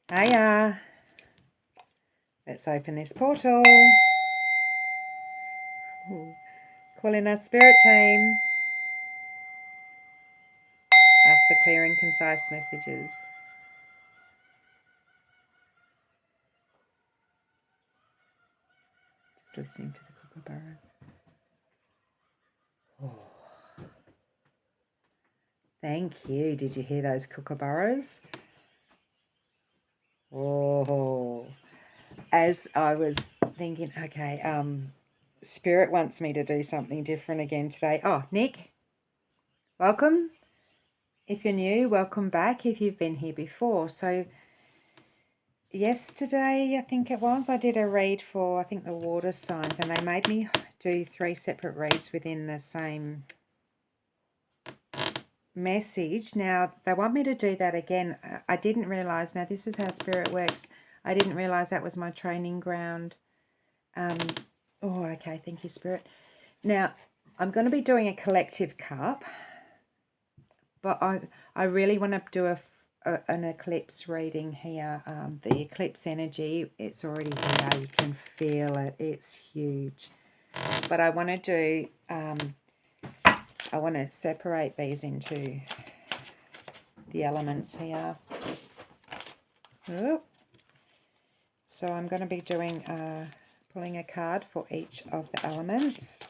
Hiya. Let's open this portal. Call in our spirit team. Ask for clear and concise messages. Just listening to the kookaburras. Oh. Thank you. Did you hear those kookaburras? Oh. As I was thinking, okay, Spirit wants me to do something different again today. Oh, Nick, welcome. If you're new, welcome back if you've been here before. So yesterday, I think it was, I did a read for, I think, the water signs, and they made me do 3 separate reads within the same message. Now, they want me to do that again. I didn't realize, now this is how Spirit works. I didn't realize that was my training ground. Oh, okay, thank you, Spirit. Now, I'm going to be doing a collective cup, but I really want to do an eclipse reading here. The eclipse energy, it's already here. You can feel it. It's huge. But I want to do, I want to separate these into the elements here. Oh. So I'm going to be doing, pulling a card for each of the elements.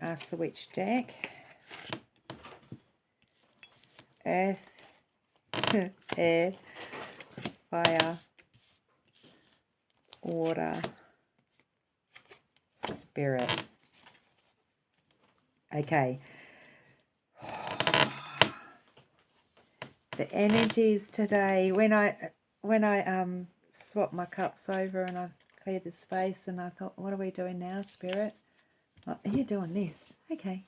Ask the Witch deck. Earth, air, fire, water, spirit. Okay. The energies today, when I swapped my cups over and I cleared the space, and I thought, what are we doing now, Spirit? Oh, you're doing this. Okay.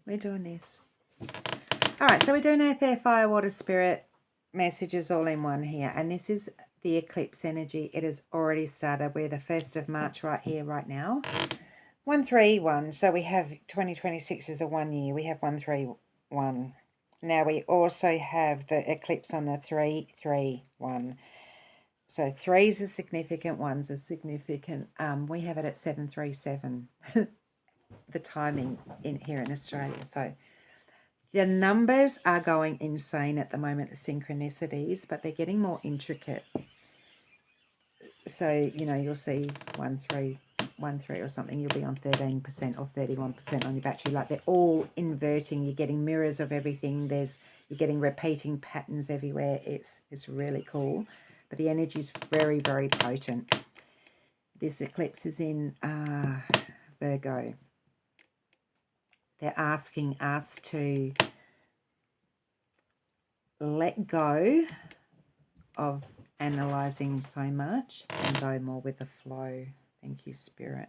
We're doing this. All right, so we're doing Earth, Air, Fire, Water, Spirit messages all in one here. And this is the eclipse energy. It has already started. We're the 1st of March right here, right now. 131. So we have 2026 is a 1 year. We have 131. Now we also have the eclipse on the 331. So 3s are significant, 1s are significant. We have it at 737. The timing in here in Australia. So the numbers are going insane at the moment, the synchronicities, but they're getting more intricate. So, you know, you'll see 1, 3, 1, 3 or something, you'll be on 13% or 31% on your battery. Like, they're all inverting. You're getting mirrors of everything. You're getting repeating patterns everywhere. It's really cool. But the energy is very, very potent. This eclipse is in Virgo. They're asking us to let go of analysing so much and go more with the flow. Thank you, Spirit.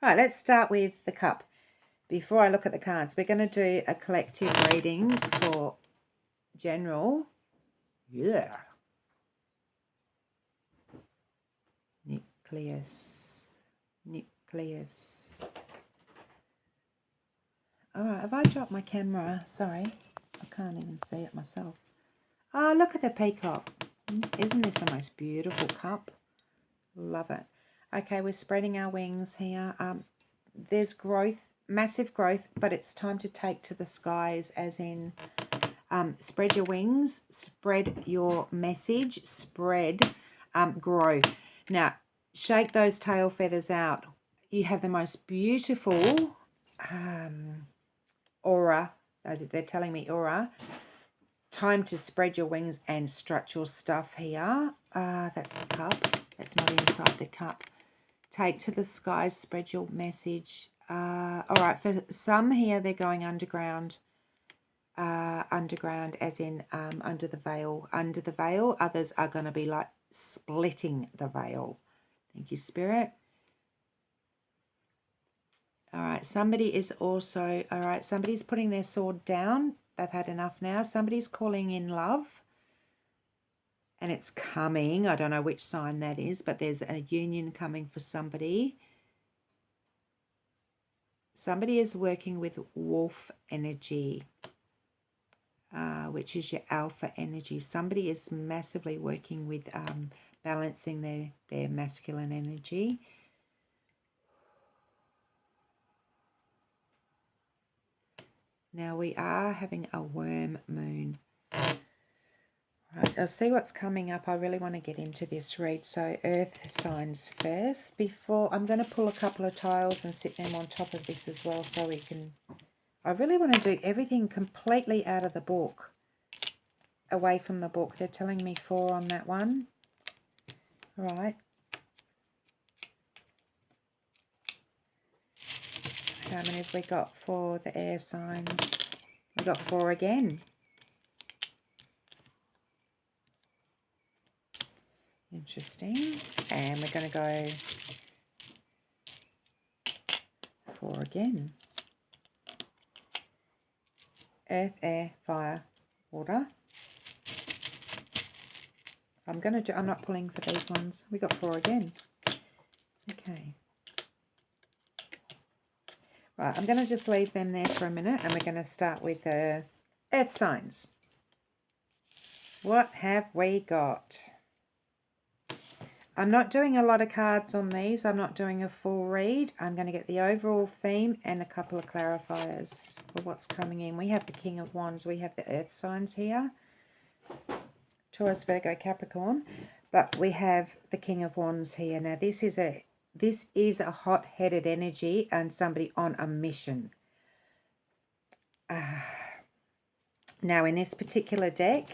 All right, let's start with the cup. Before I look at the cards, we're going to do a collective reading for general. Yeah. Nucleus. All right, have I dropped my camera? Sorry, I can't even see it myself. Oh, look at the peacock. Isn't this the most beautiful cup? Love it. Okay, we're spreading our wings here. There's growth, massive growth, but it's time to take to the skies, as in spread your wings, spread your message, spread, grow. Now, shake those tail feathers out. You have the most beautiful aura. They're telling me aura. Time to spread your wings and strut your stuff here. That's the cup. That's not inside the cup. Take to the skies, spread your message. All right, for some here, they're going underground. Underground as in under the veil. Under the veil. Others are going to be like splitting the veil. Thank you, Spirit. All right, somebody is also, all right, somebody's putting their sword down. They've had enough now. Somebody's calling in love. And it's coming. I don't know which sign that is, but there's a union coming for somebody. Somebody is working with wolf energy. which is your alpha energy. Somebody is massively working with balancing their masculine energy. Now we are having a worm moon. Right, I'll see what's coming up. I really want to get into this read. So earth signs first. Before, I'm going to pull a couple of tiles and sit them on top of this as well so we can... I really want to do everything completely out of the book. Away from the book. They're telling me 4 on that one. Right. How many have we got for the air signs? We got 4 again. Interesting. And we're going to go 4 again. Earth, air, fire, water. I'm not pulling for these ones. We got 4 again. Okay. Right, I'm going to just leave them there for a minute and we're going to start with the earth signs. What have we got? I'm not doing a lot of cards on these. I'm not doing a full read. I'm going to get the overall theme and a couple of clarifiers for what's coming in. We have the King of Wands. We have the earth signs here. Taurus, Virgo, Capricorn. But we have the King of Wands here. Now, this is a hot-headed energy and somebody on a mission. Now, in this particular deck,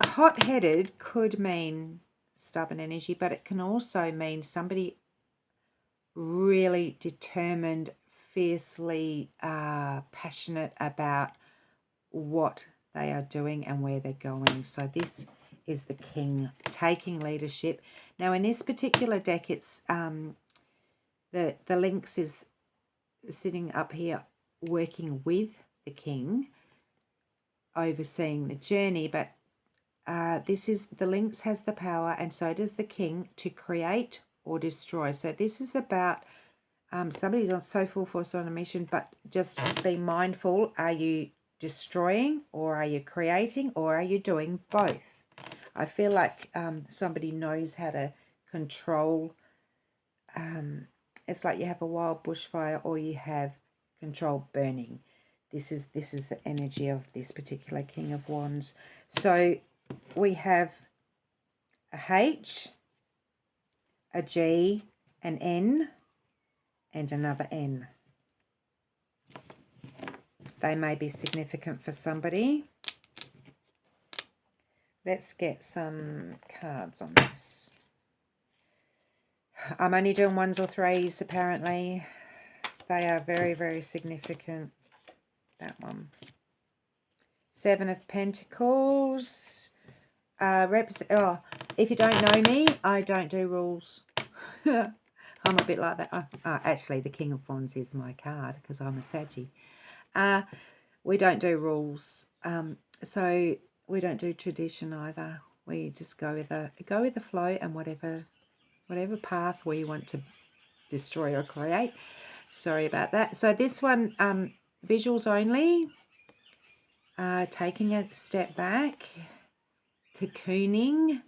hot-headed could mean stubborn energy, but it can also mean somebody really determined, fiercely passionate about what they are doing and where they're going. So this is the King taking leadership. Now, in this particular deck, it's the Lynx is sitting up here working with the King, overseeing the journey, but the Lynx has the power, and so does the King, to create or destroy. So this is about somebody's on so full force on a mission, but just be mindful. Are you destroying, or are you creating, or are you doing both? I feel like somebody knows how to control. It's like you have a wild bushfire or you have controlled burning. This is the energy of this particular King of Wands. So we have a H, a G, an N, and another N. They may be significant for somebody. Let's get some cards on this. I'm only doing 1s or 3s, apparently. They are very, very significant. That one. 7 of Pentacles. If you don't know me, I don't do rules. I'm a bit like that. Actually, the King of Wands is my card because I'm a Saggy. We don't do rules. So we don't do tradition either. We just go with the flow, and whatever path we want to destroy or create. Sorry about that. So this one, visuals only. Taking a step back, cocooning,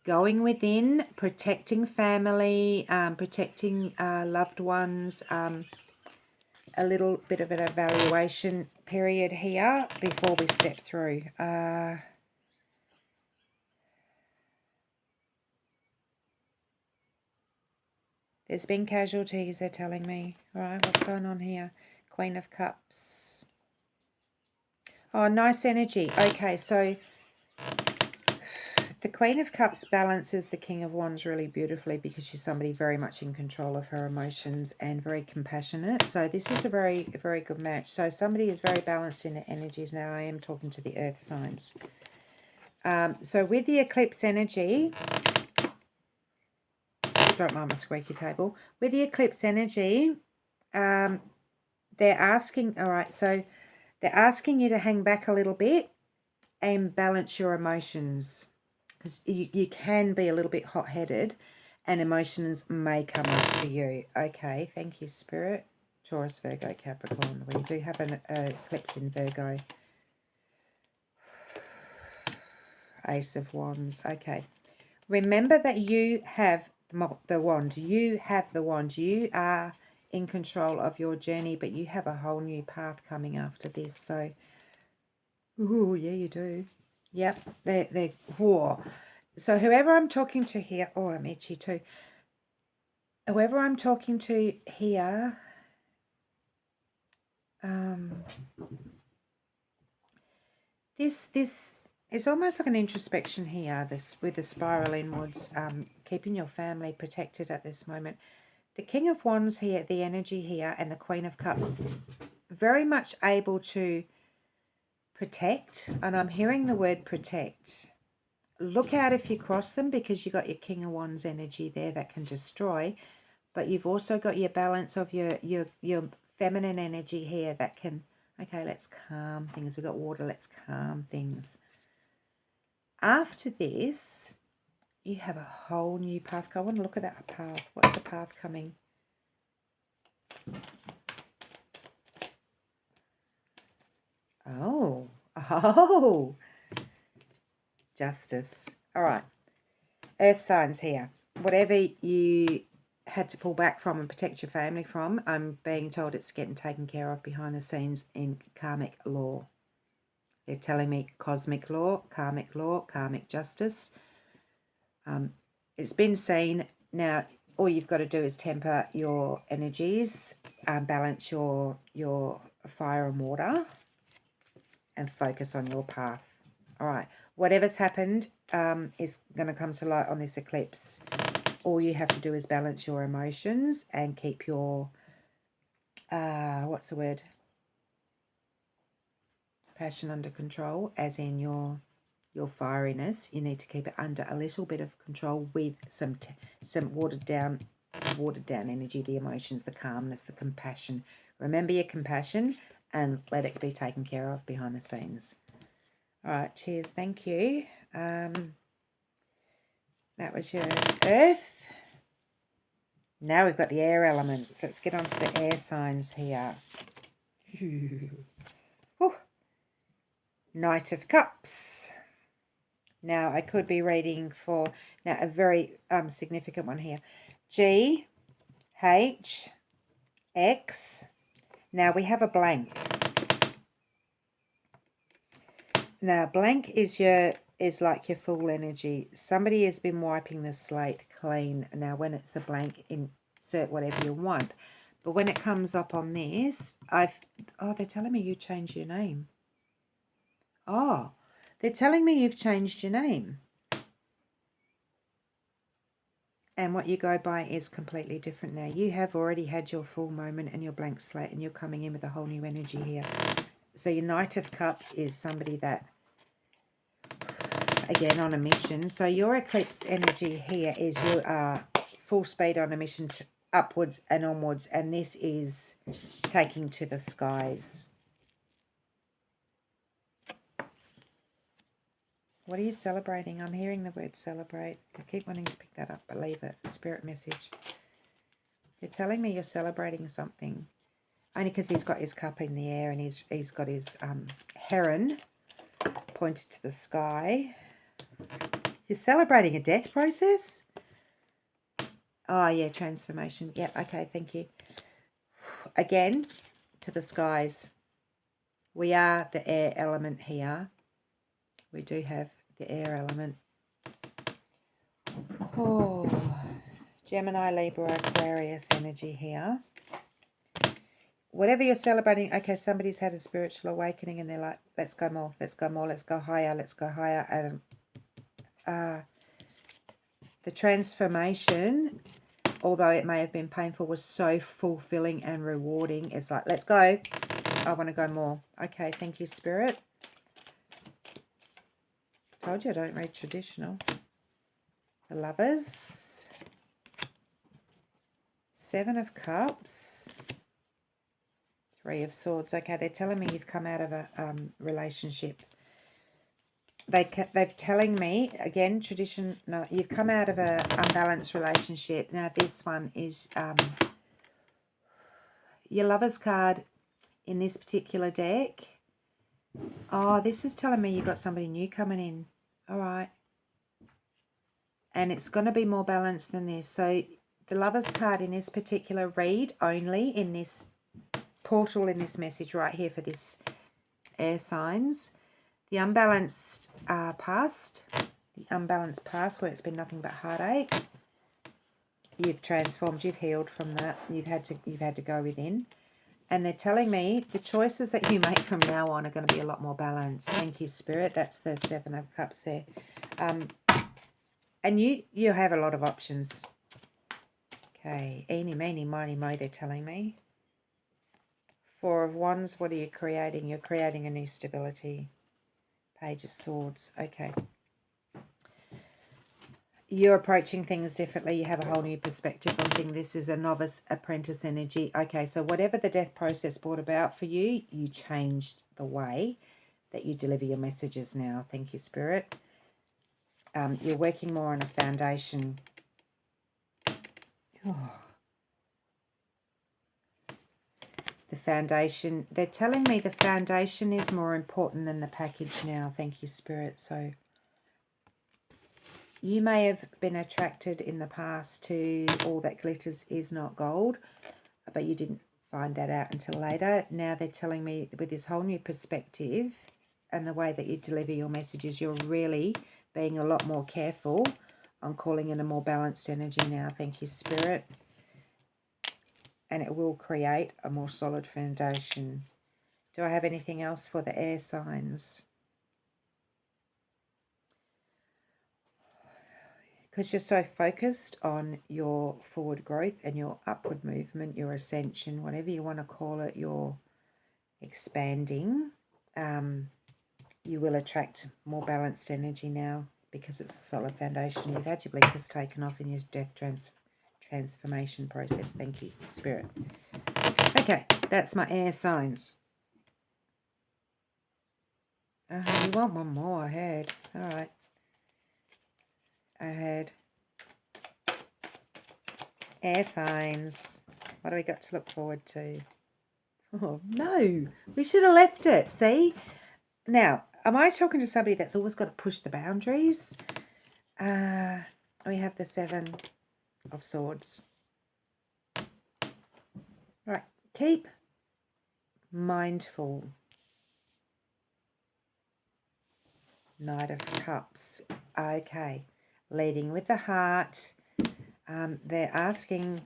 going within, protecting family, protecting loved ones, a little bit of an evaluation period here before we step through. There's been casualties, they're telling me. All right, what's going on here? Queen of Cups. Oh, nice energy. Okay, so the Queen of Cups balances the King of Wands really beautifully because she's somebody very much in control of her emotions and very compassionate. So this is a very, very good match. So somebody is very balanced in their energies. Now I am talking to the earth signs. So with the eclipse energy, don't mind my squeaky table. With the eclipse energy, they're asking, all right, so they're asking you to hang back a little bit and balance your emotions, because you can be a little bit hot-headed and emotions may come up for you. Okay, thank you, Spirit. Taurus, Virgo, Capricorn. We do have an eclipse in Virgo. Ace of Wands. Okay. Remember that you have the wand. You have the wand. You are in control of your journey, but you have a whole new path coming after this. So, ooh, yeah, you do. Yep, they're whoa. So whoever I'm talking to here, oh, I'm itchy too. Whoever I'm talking to here, this is almost like an introspection here. This with the spiral inwards, keeping your family protected at this moment. The King of Wands here, the energy here, and the Queen of Cups, very much able to protect, and I'm hearing the word protect. Look out if you cross them, because you got your King of Wands energy there that can destroy, but you've also got your balance of your feminine energy here that can, okay, let's calm things. We've got water, let's calm things. After this, you have a whole new path. I want to look at that path. What's the path coming? Oh, justice. All right. Earth signs here. Whatever you had to pull back from and protect your family from, I'm being told it's getting taken care of behind the scenes in karmic law. They're telling me cosmic law, karmic justice. It's been seen. Now, all you've got to do is temper your energies, balance your fire and water, and focus on your path. All right. Whatever's happened is going to come to light on this eclipse. All you have to do is balance your emotions and keep your, what's the word? Passion under control, as in your fieriness. You need to keep it under a little bit of control with some watered down energy, the emotions, the calmness, the compassion. Remember your compassion and let it be taken care of behind the scenes. All right, cheers, thank you. That was your earth. Now we've got the air elements. Let's get on to the air signs here. Knight of Cups. Now, I could be reading for, now, a very significant one here. G, H, X. Now, we have a blank. Now, blank is like your full energy. Somebody has been wiping the slate clean. Now, when it's a blank, insert whatever you want. But when it comes up on this, they're telling me you changed your name. Oh, they're telling me you've changed your name. And what you go by is completely different now. You have already had your full moment and your blank slate, and you're coming in with a whole new energy here. So your Knight of Cups is somebody that, again, on a mission. So your eclipse energy here is you are full speed on a mission to upwards and onwards. And this is taking to the skies. What are you celebrating? I'm hearing the word celebrate. I keep wanting to pick that up, but leave it. Spirit message. You're telling me you're celebrating something. Only because he's got his cup in the air and he's got his heron pointed to the sky. You're celebrating a death process? Oh, yeah, transformation. Yeah, okay, thank you. Again, to the skies. We are the air element here. We do have the air element. Oh, Gemini, Libra, Aquarius energy here. Whatever you're celebrating, okay, somebody's had a spiritual awakening and they're like, let's go more, let's go more, let's go higher, let's go higher. And the transformation, although it may have been painful, was so fulfilling and rewarding. It's like, let's go. I want to go more. Okay, thank you, Spirit. Told you I don't read traditional. The Lovers. Seven of Cups. Three of Swords. Okay, they're telling me you've come out of a relationship. They're telling me, again, no, you've come out of a unbalanced relationship. Now, this one is, your Lovers card in this particular deck. Oh, this is telling me you've got somebody new coming in. All right. And it's going to be more balanced than this. So the Lovers card in this particular read only in this portal, in this message right here for this air signs. The unbalanced past. The unbalanced past where it's been nothing but heartache. You've transformed, you've healed from that. You've had to go within. And they're telling me the choices that you make from now on are going to be a lot more balanced. Thank you, Spirit. That's the Seven of Cups there. And you have a lot of options. Okay. Eeny, meeny, miny, mo, they're telling me. Four of Wands, what are you creating? You're creating a new stability. Page of Swords. Okay. You're approaching things differently. You have a whole new perspective on things. This is a novice apprentice energy. Okay, so whatever the death process brought about for you, you changed the way that you deliver your messages now. Thank you, Spirit. You're working more on a foundation. Oh. The foundation, they're telling me the foundation is more important than the package now. Thank you, Spirit. So you may have been attracted in the past to all that glitters is not gold, but you didn't find that out until later. Now they're telling me with this whole new perspective and the way that you deliver your messages, you're really being a lot more careful on calling in a more balanced energy now. Thank you, Spirit. And it will create a more solid foundation. Do I have anything else for the air signs? Because you're so focused on your forward growth and your upward movement, your ascension, whatever you want to call it, your expanding, you will attract more balanced energy now because it's a solid foundation. You've had your blinkers taken off in your death transformation process. Thank you, Spirit. Okay, that's my air signs. You want one more, I heard. All right. I heard air signs. What do we got to look forward to? Oh, no. We should have left it. See? Now, am I talking to somebody that's always got to push the boundaries? We have the Seven of Swords. Right. Keep mindful. Knight of Cups. Okay. Leading with the heart. They're asking,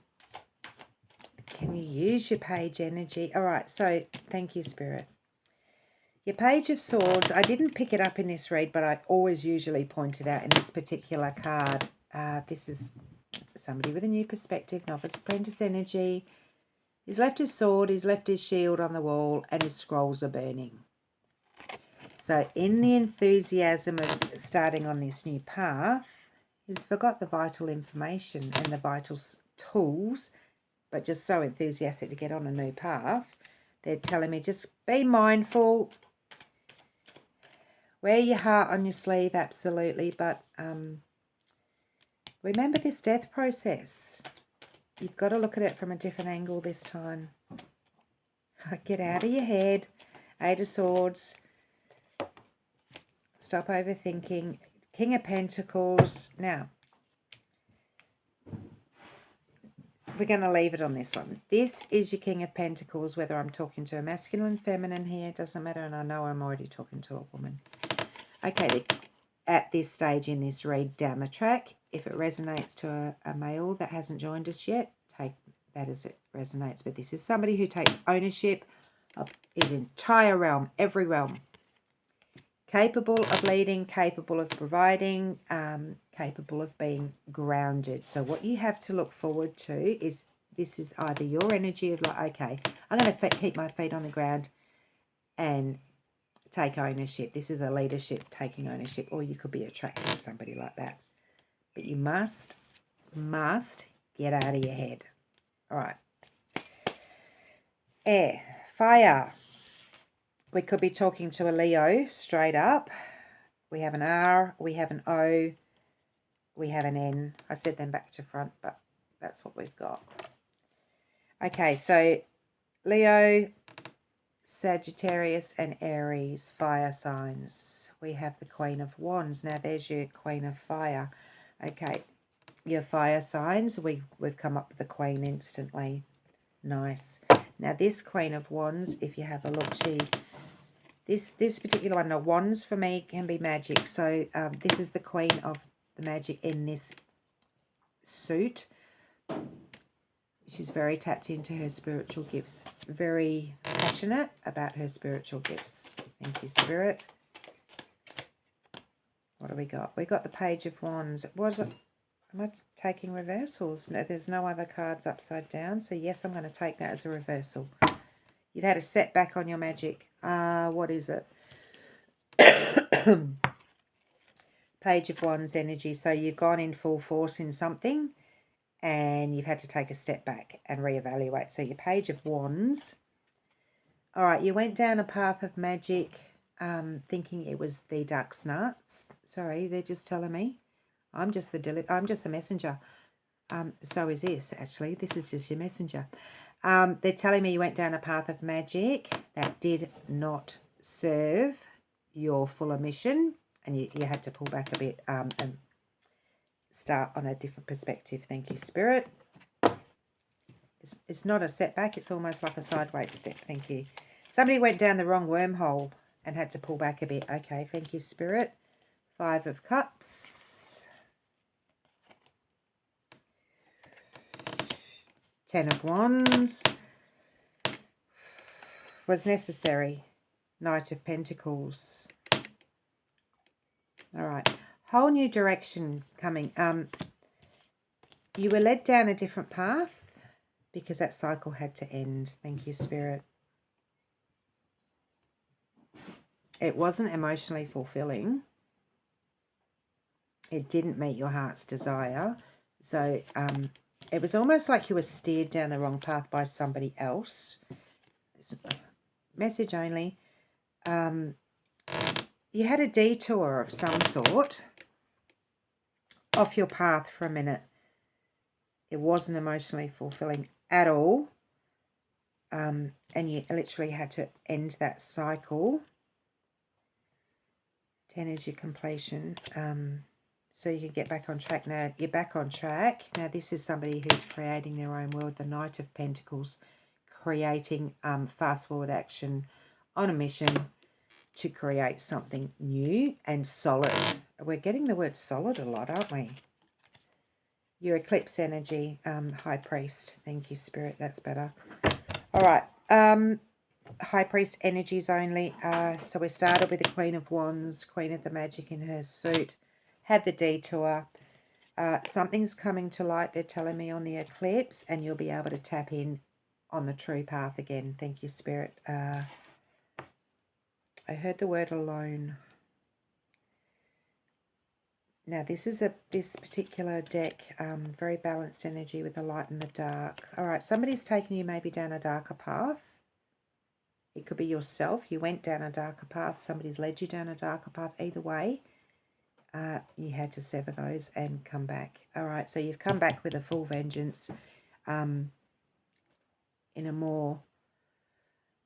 can you use your page energy? All right, so thank you, Spirit. Your Page of Swords, I didn't pick it up in this read, but I always usually point it out in this particular card. This is somebody with a new perspective, novice apprentice energy. He's left his sword, he's left his shield on the wall, and his scrolls are burning. So in the enthusiasm of starting on this new path, he's forgot the vital information and the vital tools, but just so enthusiastic to get on a new path. They're telling me just be mindful, wear your heart on your sleeve, absolutely, but remember this death process. You've got to look at it from a different angle this time. Get out of your head. Eight of Swords. Stop overthinking. King of Pentacles. Now, we're going to leave it on this one. This is your King of Pentacles, whether I'm talking to a masculine, feminine here, doesn't matter, and I know I'm already talking to a woman. Okay, at this stage in this read down the track, if it resonates to a male that hasn't joined us yet, take that as it resonates. But this is somebody who takes ownership of his entire realm, every realm. Capable of leading, capable of providing, capable of being grounded. So what you have to look forward to is this is either your energy of like, okay, I'm going to keep my feet on the ground and take ownership. This is a leadership taking ownership, or you could be attracting somebody like that. But you must get out of your head. All right. Air, fire. We could be talking to a Leo straight up. We have an R, we have an O, we have an N. I said them back to front, but that's what we've got. Okay, so Leo, Sagittarius and Aries, fire signs. We have the Queen of Wands. Now there's your Queen of Fire. Okay, your fire signs, we've come up with the Queen instantly. Nice. Now this Queen of Wands, if you have a look, this particular one, now wands for me can be magic. So this is the Queen of the magic in this suit. She's very tapped into her spiritual gifts. Very passionate about her spiritual gifts. Thank you, Spirit. What do we got? We got the Page of Wands. Am I taking reversals? No, there's no other cards upside down. So yes, I'm going to take that as a reversal. You've had a setback on your magic. What is it? Page of Wands energy. So you've gone in full force in something, and you've had to take a step back and reevaluate. So your Page of Wands. All right, you went down a path of magic, thinking it was the duck's nuts. Sorry, they're just telling me. I'm just the messenger. So is this, actually. This is just your messenger. They're telling me you went down a path of magic that did not serve your fuller mission, and you had to pull back a bit and start on a different perspective. Thank you, Spirit. It's not a setback. It's almost like a sideways step. Thank you. Somebody went down the wrong wormhole and had to pull back a bit. Okay, thank you, Spirit. 5 of Cups. 10 of Wands. Was necessary. Knight of Pentacles. All right. Whole new direction coming. You were led down a different path because that cycle had to end. Thank you, Spirit. It wasn't emotionally fulfilling. It didn't meet your heart's desire. So it was almost like you were steered down the wrong path by somebody else. Message only. You had a detour of some sort off your path for a minute. It wasn't emotionally fulfilling at all. And you literally had to end that cycle. 10 is your completion. So you can get back on track. Now, you're back on track. Now, this is somebody who's creating their own world. The Knight of Pentacles, creating fast forward action on a mission to create something new and solid. We're getting the word solid a lot, aren't we? Your Eclipse energy, High Priest. Thank you, Spirit. That's better. All right. High Priest energies only. So we started with the Queen of Wands, Queen of the Magic in her suit. Had the detour. Something's coming to light, they're telling me, on the eclipse, and you'll be able to tap in on the true path again. Thank you, Spirit. I heard the word alone. Now, this particular deck, very balanced energy with the light and the dark. All right, somebody's taken you maybe down a darker path. It could be yourself. You went down a darker path. Somebody's led you down a darker path. Either way, you had to sever those and come back. All right, so you've come back with a full vengeance in a more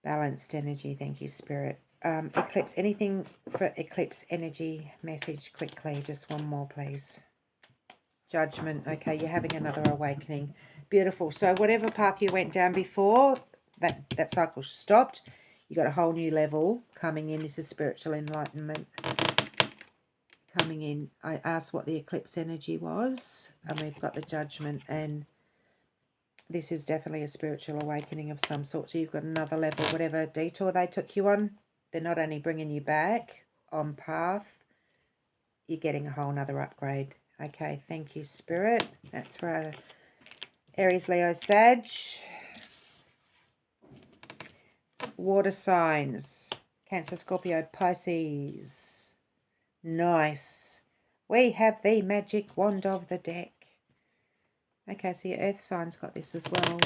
balanced energy. Thank you, Spirit. Eclipse, anything for Eclipse energy message quickly? Just one more, please. Judgment. Okay, you're having another awakening. Beautiful. So whatever path you went down before, that cycle stopped. You got a whole new level coming in. This is spiritual enlightenment coming in. I asked what the eclipse energy was, and we've got the judgment, and this is definitely a spiritual awakening of some sort. So you've got another level. Whatever detour they took you on, they're not only bringing you back on path, you're getting a whole nother upgrade. Okay, thank you, Spirit. That's for our Aries, Leo, Sag. Water signs. Cancer, Scorpio, Pisces. Nice. We have the magic wand of the deck. Okay, so your earth signs got this as well.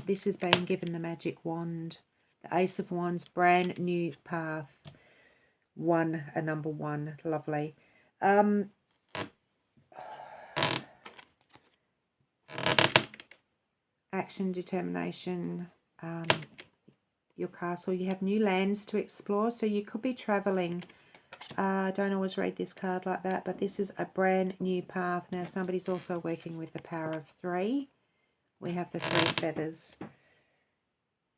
This is being given the magic wand. The Ace of Wands, brand new path. A number 1. Lovely. Action, determination. your castle. You have new lands to explore, so you could be traveling. I don't always read this card like that, but this is a brand new path. Now, somebody's also working with the power of 3. We have the 3 feathers.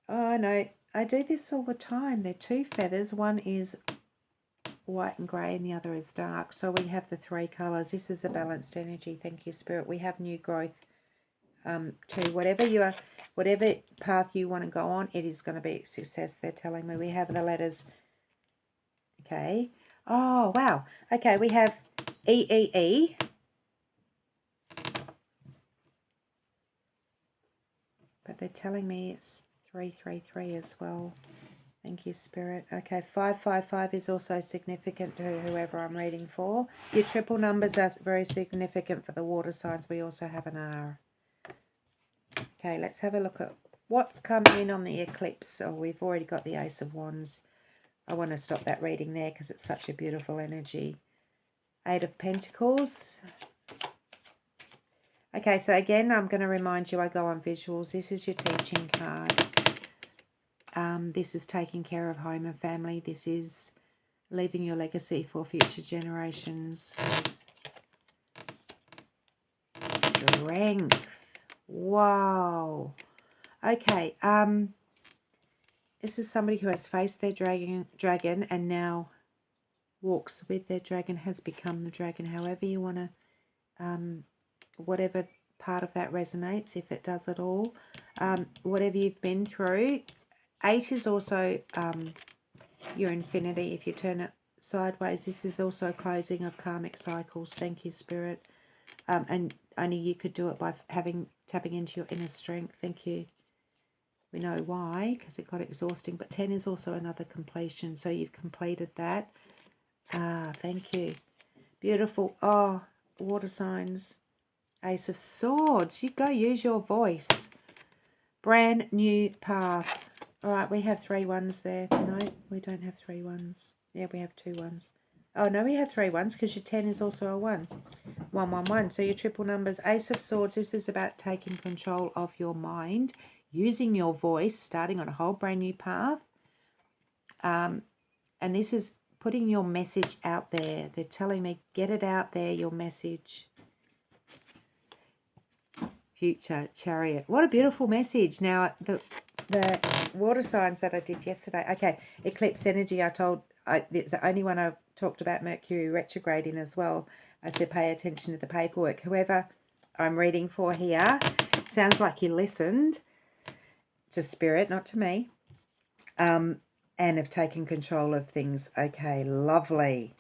Oh, no, I do this all the time. They're 2 feathers. One is white and grey and the other is dark. So we have the 3 colours. This is a balanced energy. Thank you, Spirit. We have new growth too. Whatever path you want to go on, it is going to be a success, they're telling me. We have the letters. Okay. Oh, wow. Okay, we have EEE. But they're telling me it's 333 as well. Thank you, Spirit. Okay, 555 is also significant to whoever I'm reading for. Your triple numbers are very significant for the water signs. We also have an R. Okay, let's have a look at what's coming in on the eclipse. Oh, we've already got the Ace of Wands. I want to stop that reading there because it's such a beautiful energy. 8 of Pentacles. Okay, so again, I'm going to remind you, I go on visuals. This is your teaching card. This is taking care of home and family. This is leaving your legacy for future generations. Strength. Wow. Okay. This is somebody who has faced their dragon and now walks with their dragon, has become the dragon. However you want to, whatever part of that resonates, if it does at all, whatever you've been through. 8 is also your infinity. If you turn it sideways, this is also closing of karmic cycles. Thank you, Spirit. And only you could do it by tapping into your inner strength. Thank you. We know why, because it got exhausting. But 10 is also another completion. So you've completed that. Thank you. Beautiful. Oh, water signs. Ace of Swords. You go use your voice. Brand new path. All right, we have 3 ones there. No, we don't have 3 ones. Yeah, we have 2 ones. Oh, no, we have 3 ones because your 10 is also a 1. 1, 1, 1. So your triple numbers. Ace of Swords. This is about taking control of your mind, using your voice, starting on a whole brand new path. And this is putting your message out there. They're telling me, get it out there, your message. Future Chariot. What a beautiful message. Now, the water signs that I did yesterday. Okay, eclipse energy. It's the only one I talked about Mercury retrograding as well. I said pay attention to the paperwork. Whoever I'm reading for here, sounds like you listened to Spirit, not to me, and have taken control of things. Okay, lovely.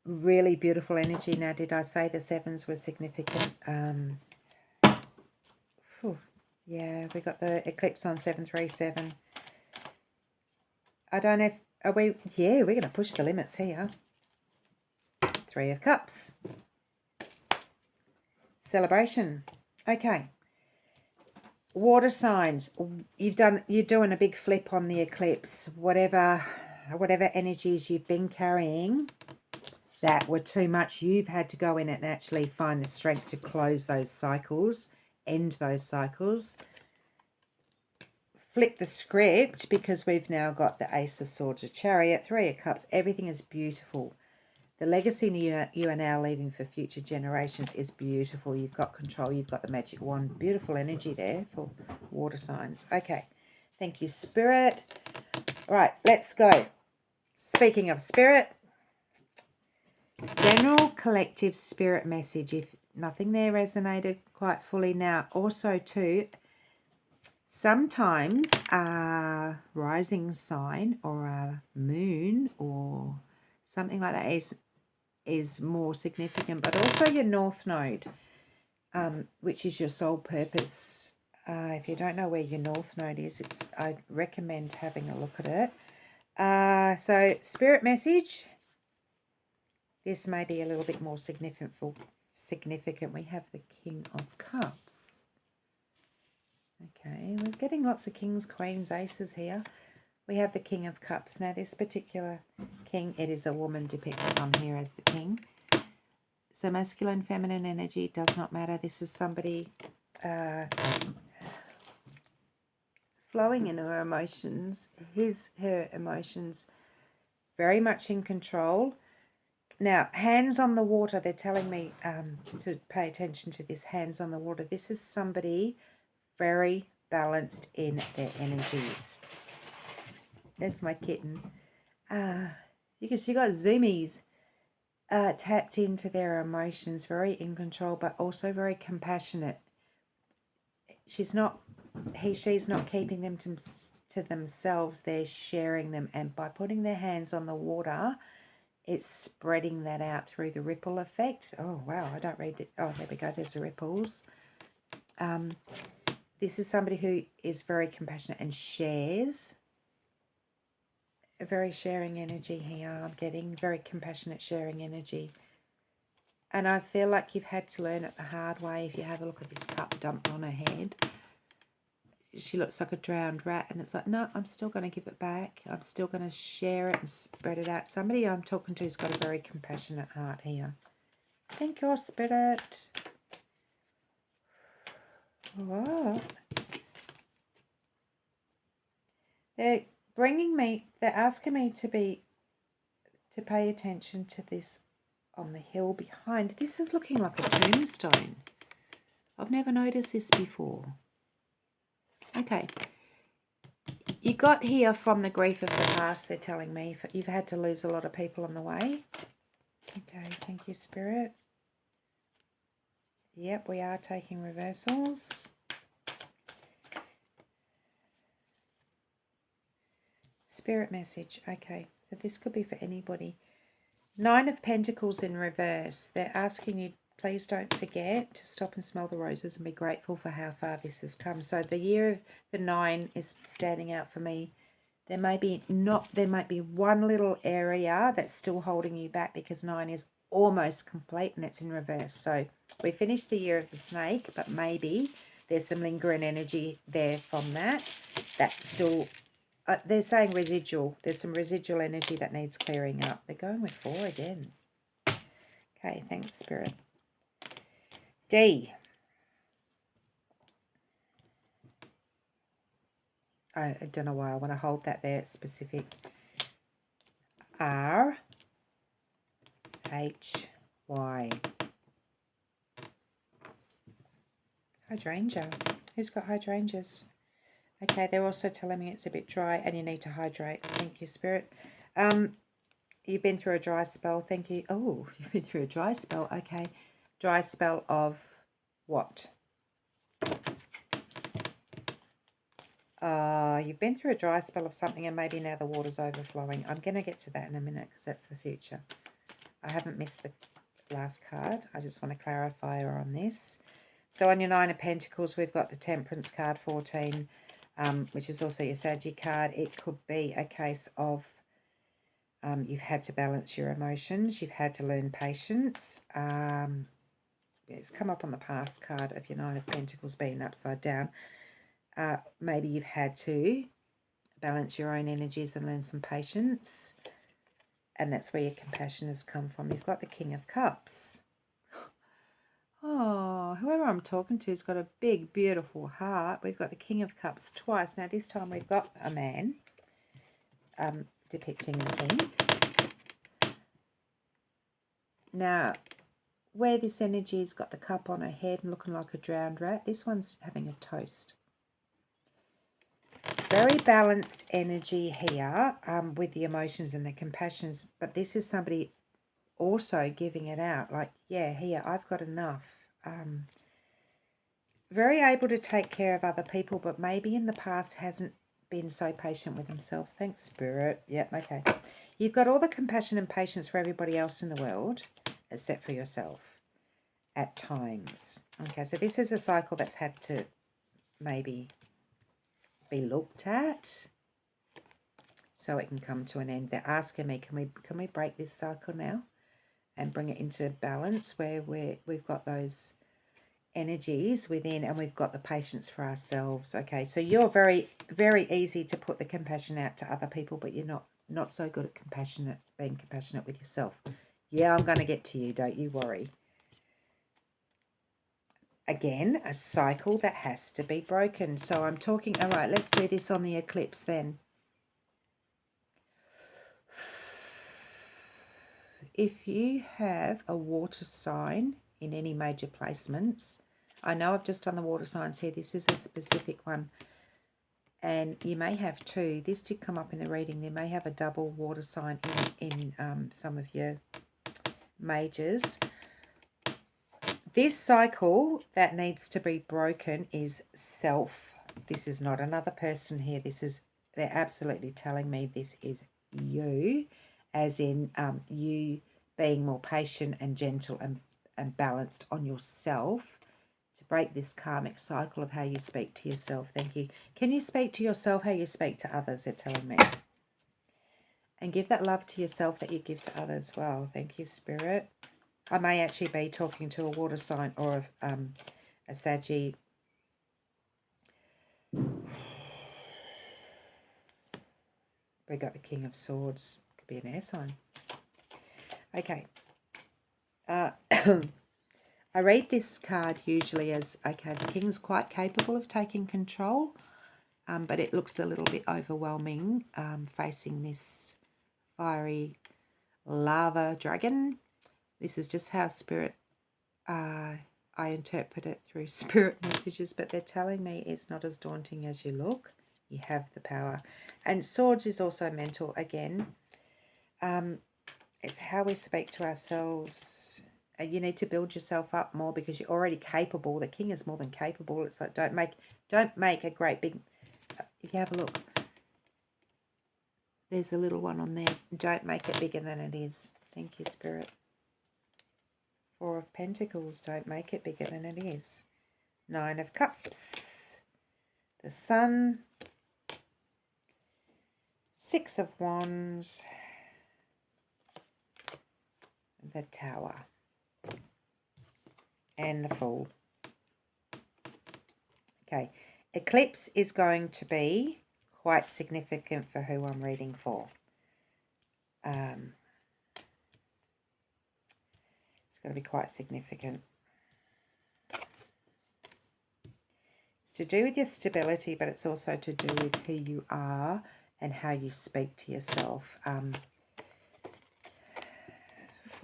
Really beautiful energy. Now, did I say the 7s were significant? Yeah, we got the eclipse on 737. I don't know if, yeah, we're going to push the limits here. 3 of Cups. Celebration. Okay. Water signs. You're doing a big flip on the eclipse. Whatever energies you've been carrying that were too much, you've had to go in and actually find the strength to close those cycles, end those cycles. Flip the script because we've now got the Ace of Swords, a Chariot, 3 of Cups. Everything is beautiful. The legacy you are now leaving for future generations is beautiful. You've got control. You've got the magic wand. Beautiful energy there for water signs. Okay. Thank you, Spirit. All right, let's go. Speaking of Spirit, general collective spirit message. If nothing there resonated quite fully now. Also, too, sometimes a rising sign or a moon or something like that is more significant, but also your North Node, which is your soul purpose. If you don't know where your North Node is, I recommend having a look at it. So Spirit message, this may be a little bit more significant. We have the King of Cups. Okay, we're getting lots of kings, queens, aces here. We have the King of Cups. Now, this particular king, it is a woman depicted on here as the king. So masculine, feminine energy, does not matter. This is somebody flowing in her emotions, her emotions, very much in control. Now, hands on the water, they're telling me to pay attention to this, hands on the water. This is somebody very balanced in their energies. There's my kitten. Because she got zoomies. Tapped into their emotions, very in control, but also very compassionate. She's not keeping them to themselves. They're sharing them, and by putting their hands on the water, it's spreading that out through the ripple effect. Oh wow, I don't read it. Oh, there we go. There's the ripples. This is somebody who is very compassionate and shares. A very sharing energy here. I'm getting very compassionate sharing energy. And I feel like you've had to learn it the hard way. If you have a look at this cup dumped on her head, she looks like a drowned rat, and it's like, no, I'm still going to give it back. I'm still going to share it and spread it out. Somebody I'm talking to has got a very compassionate heart here. Thank your spirit. What? They're asking me to pay attention to this on the hill behind. This is looking like a tombstone. I've never noticed this before. Okay. You got here from the grief of the past, they're telling me. You've had to lose a lot of people on the way. Okay, thank you, Spirit. Yep, we are taking reversals. Spirit message. Okay, so this could be for anybody. 9 of Pentacles in reverse. They're asking you, please don't forget to stop and smell the roses and be grateful for how far this has come. So the year of the 9 is standing out for me. There might be one little area that's still holding you back, because 9 is almost complete and it's in reverse. So we finished the year of the snake, but maybe there's some lingering energy there from that. That's still, they're saying residual. There's some residual energy that needs clearing up. They're going with 4 again. Okay, thanks, Spirit. D. I don't know why I want to hold that there. It's specific. R. H. Y. Hydrangea. Who's got hydrangeas? Okay, they're also telling me it's a bit dry and you need to hydrate. Thank you, Spirit. You've been through a dry spell. Thank you. Oh, you've been through a dry spell. Okay. Dry spell of what? You've been through a dry spell of something, and maybe now the water's overflowing. I'm going to get to that in a minute because that's the future. I haven't missed the last card. I just want to clarify her on this. So on your 9 of Pentacles, we've got the Temperance card, 14, which is also your Saggy card. It could be a case of you've had to balance your emotions. You've had to learn patience. It's come up on the past card of your 9 of Pentacles being upside down. Maybe you've had to balance your own energies and learn some patience. And that's where your compassion has come from. You've got the King of Cups. Oh, whoever I'm talking to has got a big, beautiful heart. We've got the King of Cups twice. Now, this time we've got a man depicting the king. Now, where this energy's got the cup on her head and looking like a drowned rat, this one's having a toast. Very balanced energy here with the emotions and the compassions, but this is somebody also giving it out. Like, yeah, here, I've got enough. Very able to take care of other people, but maybe in the past hasn't been so patient with themselves. Thanks, Spirit. Yep, okay. You've got all the compassion and patience for everybody else in the world, except for yourself at times. Okay, so this is a cycle that's had to maybe be looked at so it can come to an end. They're asking me, can we break this cycle now and bring it into balance where we've got those energies within and we've got the patience for ourselves. Okay, so you're very, very easy to put the compassion out to other people, but you're not so good at being compassionate with yourself. Yeah, I'm going to get to you, don't you worry. again, a cycle that has to be broken. So I'm talking, all right, let's do this on the eclipse then. If you have a water sign in any major placements, I know I've just done the water signs here. This is a specific one. And you may have two. This did come up in the reading. There may have a double water sign in some of your majors. This cycle that needs to be broken is self. This is not another person here. They're absolutely telling me this is you, as in you being more patient and gentle and balanced on yourself to break this karmic cycle of how you speak to yourself. Thank you. Can you speak to yourself how you speak to others? They're telling me. And give that love to yourself that you give to others. Well, thank you, Spirit. I may actually be talking to a water sign or a Saggy. We got the King of Swords. Could be an air sign. Okay. I read this card usually as, okay, the King's quite capable of taking control, but it looks a little bit overwhelming facing this fiery lava dragon. This is just how Spirit, I interpret it through Spirit messages, but they're telling me it's not as daunting as you look. You have the power. And Swords is also mental again. It's how we speak to ourselves. You need to build yourself up more because you're already capable. The King is more than capable. It's like don't make a great big. If you have a look, there's a little one on there. Don't make it bigger than it is. Thank you, Spirit. Four of Pentacles. Don't make it bigger than it is. Nine of Cups. The Sun. Six of Wands. The Tower. And the Fool. Okay. Eclipse is going to be quite significant for who I'm reading for. It's going to be quite significant. It's to do with your stability, but it's also to do with who you are and how you speak to yourself.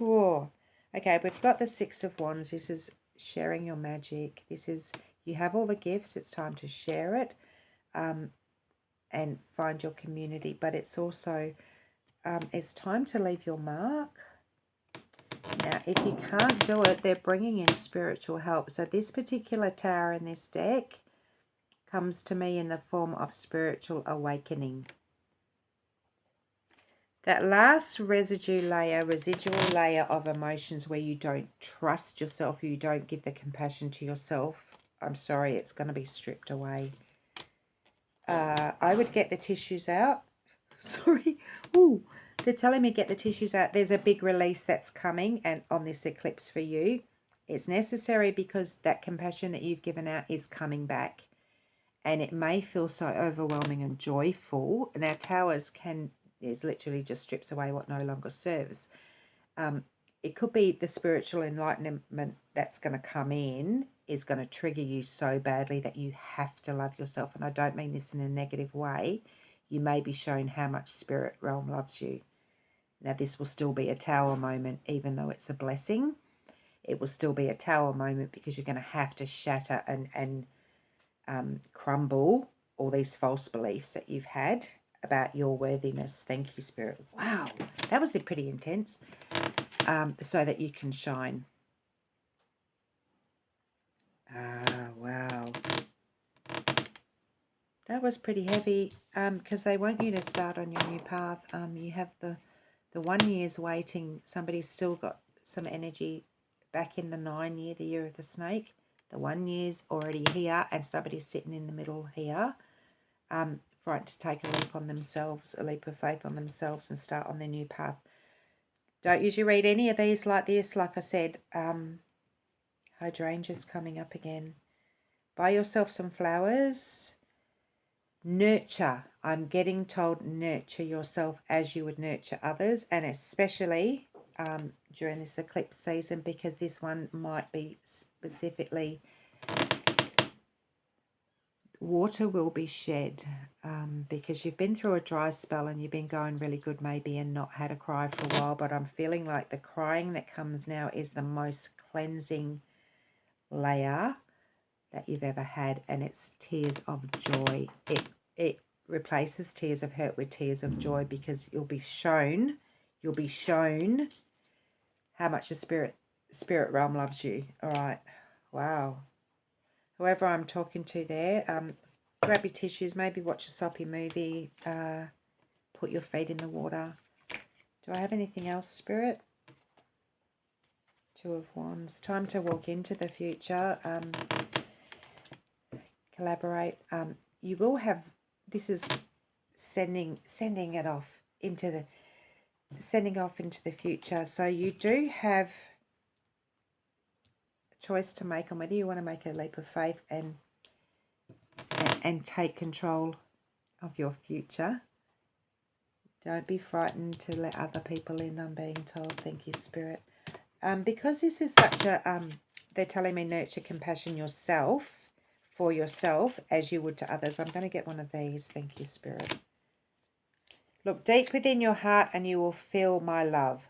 Okay, we've got the Six of Wands. This is sharing your magic. This is, you have all the gifts. It's time to share it and find your community. But it's also, it's time to leave your mark. Now, if you can't do it, they're bringing in spiritual help. So this particular tower in this deck comes to me in the form of spiritual awakening. That last residual layer of emotions where you don't trust yourself, you don't give the compassion to yourself, I'm sorry, it's going to be stripped away. I would get the tissues out. Sorry. Ooh, they're telling me get the tissues out. There's a big release that's coming and on this eclipse for you. It's necessary because that compassion that you've given out is coming back. And it may feel so overwhelming and joyful. Now, towers is literally just strips away what no longer serves. It could be the spiritual enlightenment that's going to come in is going to trigger you so badly that you have to love yourself. And I don't mean this in a negative way. You may be shown how much spirit realm loves you. Now, this will still be a tower moment, even though it's a blessing. It will still be a tower moment because you're going to have to shatter and crumble all these false beliefs that you've had about your worthiness. Thank you, Spirit. Wow, that was pretty intense. So that you can shine. Wow. That was pretty heavy because they want you to start on your new path. You have the 1 year's waiting. Somebody's still got some energy back in the 9 year, the year of the snake. The 1 year's already here and somebody's sitting in the middle here. Frightened to take a leap on themselves, a leap of faith on themselves and start on their new path. Don't usually read any of these like this. Like I said, hydrangeas coming up again. Buy yourself some flowers. Nurture. I'm getting told nurture yourself as you would nurture others, and especially during this eclipse season, because this one might be specifically water will be shed because you've been through a dry spell and you've been going really good maybe and not had a cry for a while, but I'm feeling like the crying that comes now is the most cleansing layer that you've ever had, and it's tears of joy. It replaces tears of hurt with tears of joy, because you'll be shown how much the spirit realm loves you. All right. Wow. Whoever I'm talking to there, grab your tissues, maybe watch a soppy movie, put your feet in the water. Do I have anything else, Spirit? Two of Wands. Time to walk into the future. Collaborate. You will have, this is sending it off into the future. So you do have a choice to make on whether you want to make a leap of faith and take control of your future. Don't be frightened to let other people in, I'm being told. Thank you, Spirit. Because this is such a, they're telling me nurture compassion yourself, for yourself, as you would to others. I'm going to get one of these. Thank you, Spirit. Look deep within your heart and you will feel my love.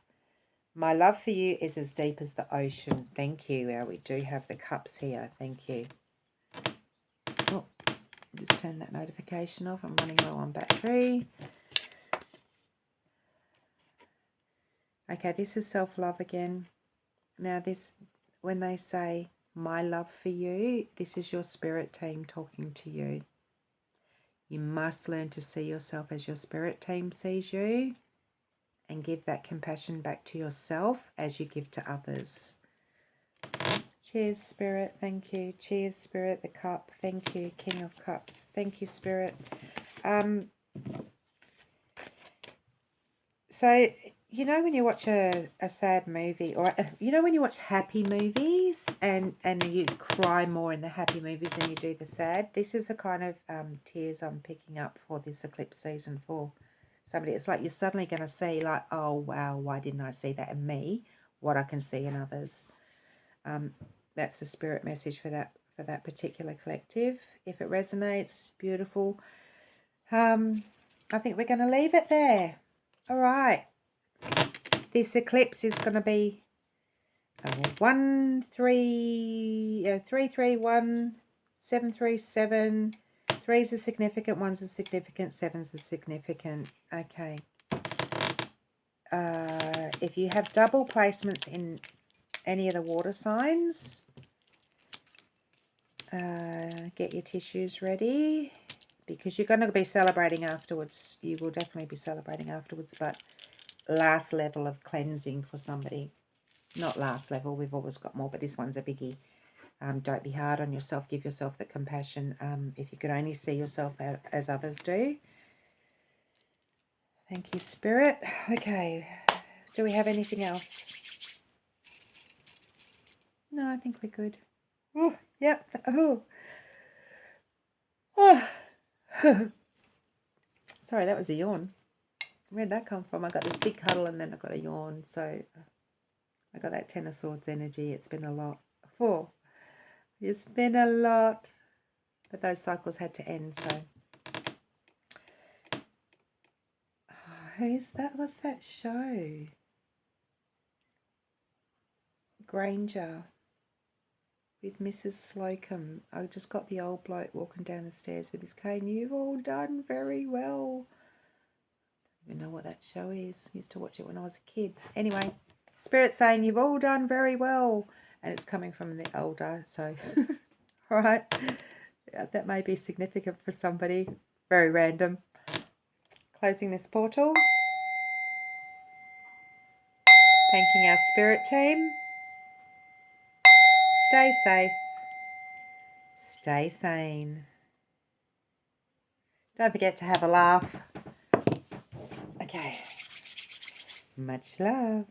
My love for you is as deep as the ocean. Thank you. Well, we do have the cups here. Thank you. Oh, just turn that notification off. I'm running low on battery. Okay, this is self-love again. Now this, when they say my love for you, this is your spirit team talking to you. You must learn to see yourself as your spirit team sees you, and give that compassion back to yourself as you give to others. Cheers, Spirit. Thank you. Cheers, Spirit. The cup. Thank you. King of Cups. Thank you, Spirit. So, you know when you watch a sad movie, or you know when you watch happy movies and you cry more in the happy movies than you do the sad? This is the kind of tears I'm picking up for this eclipse season for somebody. It's like you're suddenly going to see, like, oh, wow, why didn't I see that in me? What I can see in others. That's a spirit message for that particular collective. If it resonates, beautiful. I think we're going to leave it there. All right. This eclipse is going to be 331 737. 3's are significant, 1's are significant, 7's are significant. Okay. If you have double placements in any of the water signs, get your tissues ready, because you're going to be celebrating afterwards. You will definitely be celebrating afterwards, but last level of cleansing for somebody. Not last level, we've always got more, but this one's a biggie. Don't be hard on yourself. Give yourself the compassion. If you could only see yourself as others do. Thank you, Spirit. Okay. Do we have anything else? No, I think we're good. Oh, yep. Oh. Oh. Sorry, that was a yawn. Where'd that come from? I got this big cuddle and then I got a yawn. So I got that Ten of Swords energy. It's been a lot. Oh. It's been a lot. But those cycles had to end, so. Who's that? What's that show? Granger with Mrs. Slocum. I just got the old bloke walking down the stairs with his cane. You've all done very well. I don't even know what that show is. I used to watch it when I was a kid. Anyway, Spirit saying you've all done very well. And it's coming from the older, so... All right. That may be significant for somebody. Very random. Closing this portal. Thanking our spirit team. Stay safe. Stay sane. Don't forget to have a laugh. Okay. Much love.